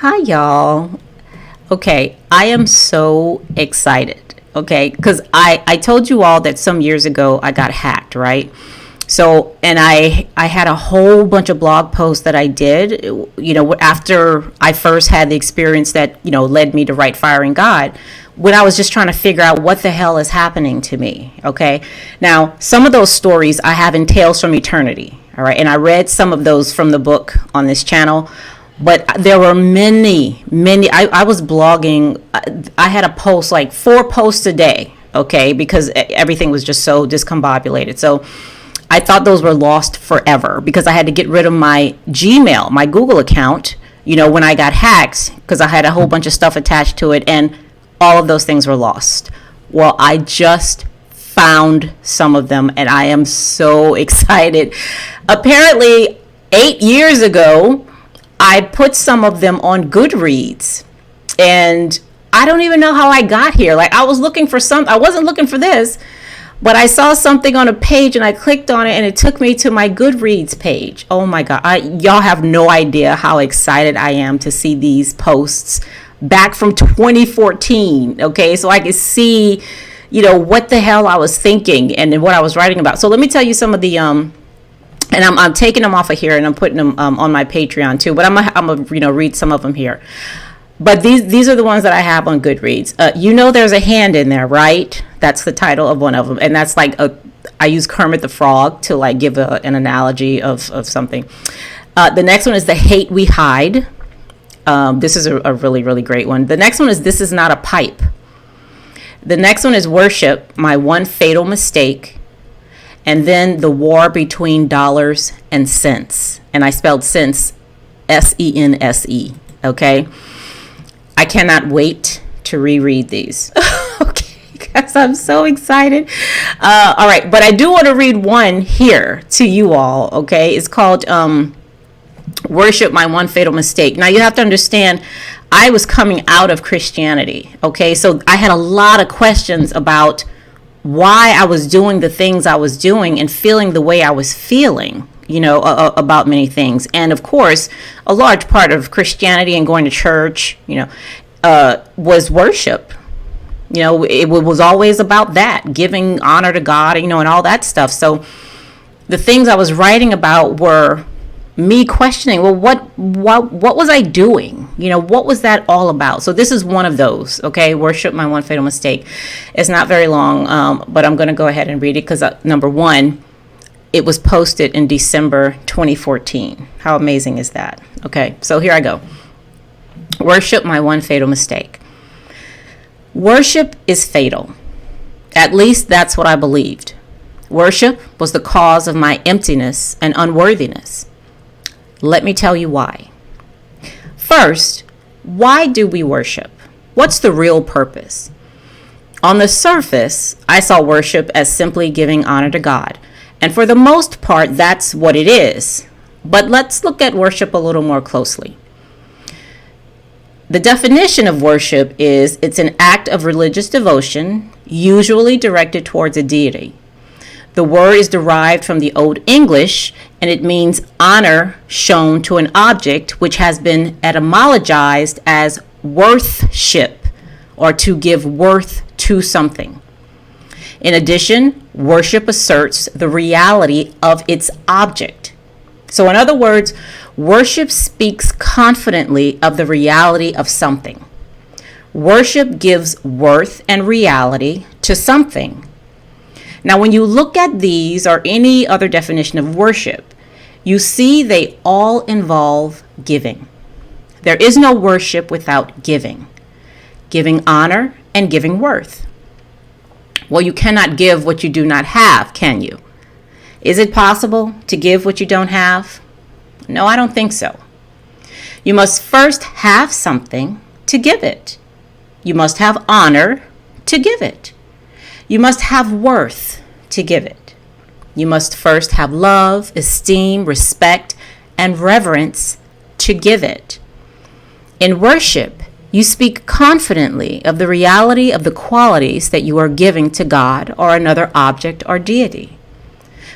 Hi, y'all. Okay, I am so excited. Okay, because I told you all that some years ago I got hacked, right? So, and I had a whole bunch of blog posts that I did, after I first had the experience that, led me to write Firing God, when I was just trying to figure out what the hell is happening to me. Okay. Now, some of those stories I have in Tales from Eternity. All right. And I read some of those from the book on this channel. But there were many. I was blogging. I had a post, like 4 posts a day, okay, because everything was just so discombobulated. So I thought those were lost forever because I had to get rid of my Gmail, my Google account, when I got hacked, because I had a whole bunch of stuff attached to it, and all of those things were lost. Well, I just found some of them, and I am so excited. Apparently, 8 years ago, I put some of them on Goodreads, and I don't even know how I got here. Like, I was looking for I wasn't looking for this, but I saw something on a page and I clicked on it and it took me to my Goodreads page. Oh my God. Y'all have no idea how excited I am to see these posts back from 2014. Okay. So I could see, what the hell I was thinking and what I was writing about. So let me tell you some of the, and I'm taking them off of here and I'm putting them on my Patreon too. But I'm gonna read some of them here. But these are the ones that I have on Goodreads. There's a hand in there, right? That's the title of one of them, and that's like I use Kermit the Frog to like give an analogy of something. The next one is The Hate We Hide. This is a really, really great one. The next one is This Is Not a Pipe. The next one is Worship, My One Fatal Mistake. And then The War Between Dollars and Cents. And I spelled cents, S-E-N-S-E, okay? I cannot wait to reread these. Okay, guys, I'm so excited. All right, but I do want to read one here to you all, okay? It's called Worship, My One Fatal Mistake. Now, you have to understand, I was coming out of Christianity, okay? So I had a lot of questions about why I was doing the things I was doing and feeling the way I was feeling, about many things. And of course, a large part of Christianity and going to church, was worship. It was always about that, giving honor to God, and all that stuff. So the things I was writing about were me questioning, well, what was I doing? What was that all about? So this is one of those, okay? Worship, My One Fatal Mistake. It's not very long, but I'm going to go ahead and read it because, number one, it was posted in December 2014. How amazing is that? Okay, so here I go. Worship, My One Fatal Mistake. Worship is fatal. At least that's what I believed. Worship was the cause of my emptiness and unworthiness. Let me tell you why. First, why do we worship? What's the real purpose? On the surface, I saw worship as simply giving honor to God. And for the most part, that's what it is. But let's look at worship a little more closely. The definition of worship is it's an act of religious devotion, usually directed towards a deity. The word is derived from the Old English, and it means honor shown to an object, which has been etymologized as worthship, or to give worth to something. In addition, worship asserts the reality of its object. So in other words, worship speaks confidently of the reality of something. Worship gives worth and reality to something. Now, when you look at these or any other definition of worship, you see they all involve giving. There is no worship without giving honor and giving worth. Well, you cannot give what you do not have, can you? Is it possible to give what you don't have? No, I don't think so. You must first have something to give it. You must have honor to give it. You must have worth to give it. You must first have love, esteem, respect, and reverence to give it. In worship, you speak confidently of the reality of the qualities that you are giving to God or another object or deity.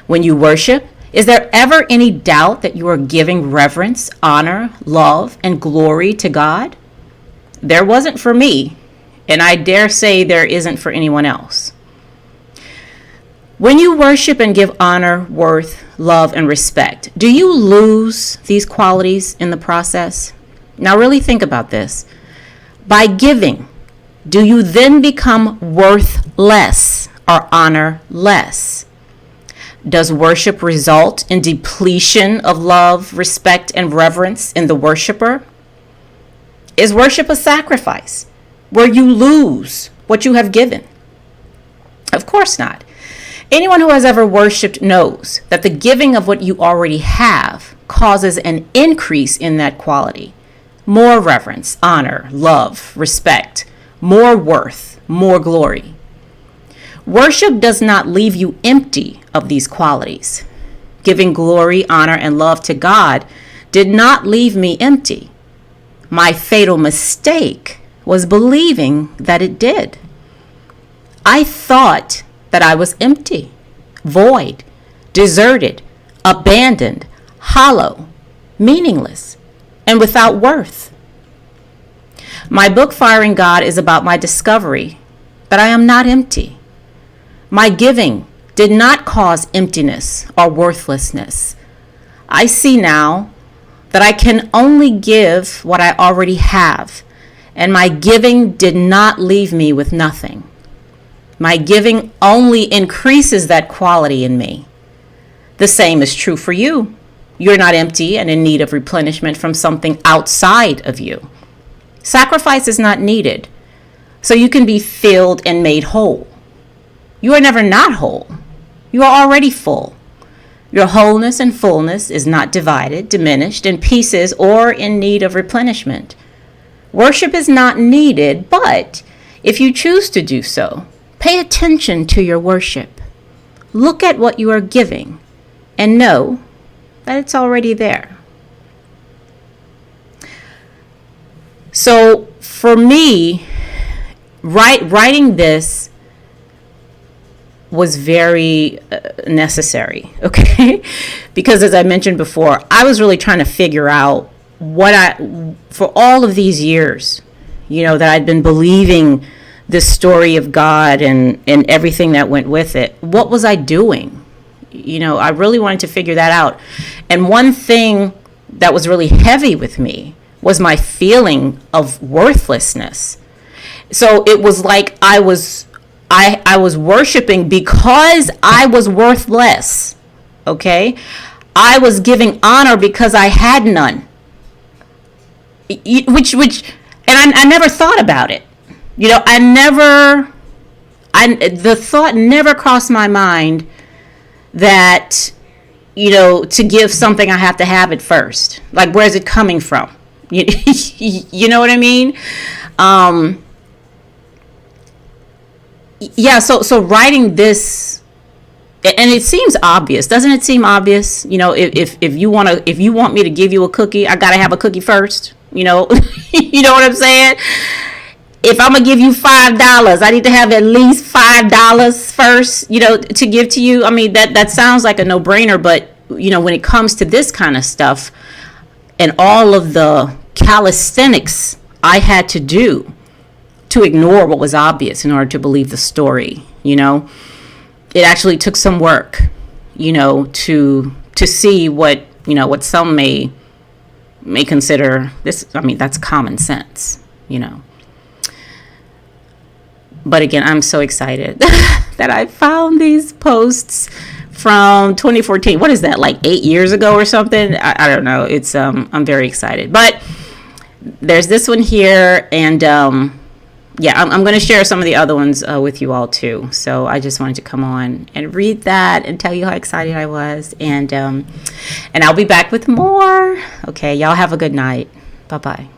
When you worship, Is there ever any doubt that you are giving reverence, honor, love, and glory to God? There wasn't for me, and I dare say there isn't for anyone else. When you worship and give honor, worth, love, and respect, do you lose these qualities in the process? Now really think about this. By giving, do you then become worth less or honor less? Does worship result in depletion of love, respect, and reverence in the worshiper? Is worship a sacrifice where you lose what you have given? Of course not. Anyone who has ever worshiped knows that the giving of what you already have causes an increase in that quality. More reverence, honor, love, respect, more worth, more glory. Worship does not leave you empty of these qualities. Giving glory, honor, and love to God did not leave me empty. My fatal mistake was believing that it did. I thought that I was empty, void, deserted, abandoned, hollow, meaningless, and without worth. My book, Firing God, is about my discovery that I am not empty. My giving did not cause emptiness or worthlessness. I see now that I can only give what I already have, and my giving did not leave me with nothing. My giving only increases that quality in me. The same is true for you. You're not empty and in need of replenishment from something outside of you. Sacrifice is not needed, so you can be filled and made whole. You are never not whole. You are already full. Your wholeness and fullness is not divided, diminished, in pieces, or in need of replenishment. Worship is not needed, but if you choose to do so, pay attention to your worship. Look at what you are giving and know that it's already there. So for me, writing this was very necessary, okay? Because as I mentioned before, I was really trying to figure out for all of these years, that I'd been believing this story of God and everything that went with it. What was I doing? I really wanted to figure that out. And one thing that was really heavy with me was my feeling of worthlessness. So it was like I was worshiping because I was worthless. Okay? I was giving honor because I had none. I never thought about it. The thought never crossed my mind that, to give something, I have to have it first. Like, where's it coming from? You know what I mean? Yeah, so writing this, and it seems obvious. Doesn't it seem obvious? If you want me to give you a cookie, I gotta have a cookie first. You know what I'm saying? If I'm gonna give you $5, I need to have at least $5 first, to give to you. I mean, that sounds like a no-brainer, but when it comes to this kind of stuff and all of the calisthenics I had to do to ignore what was obvious in order to believe the story, it actually took some work, to see what some may consider this. I mean, that's common sense, But again, I'm so excited that I found these posts from 2014. What is that, like 8 years ago or something? I don't know. It's I'm very excited. But there's this one here, and I'm going to share some of the other ones with you all too. So I just wanted to come on and read that and tell you how excited I was, and I'll be back with more. Okay, y'all have a good night. Bye-bye.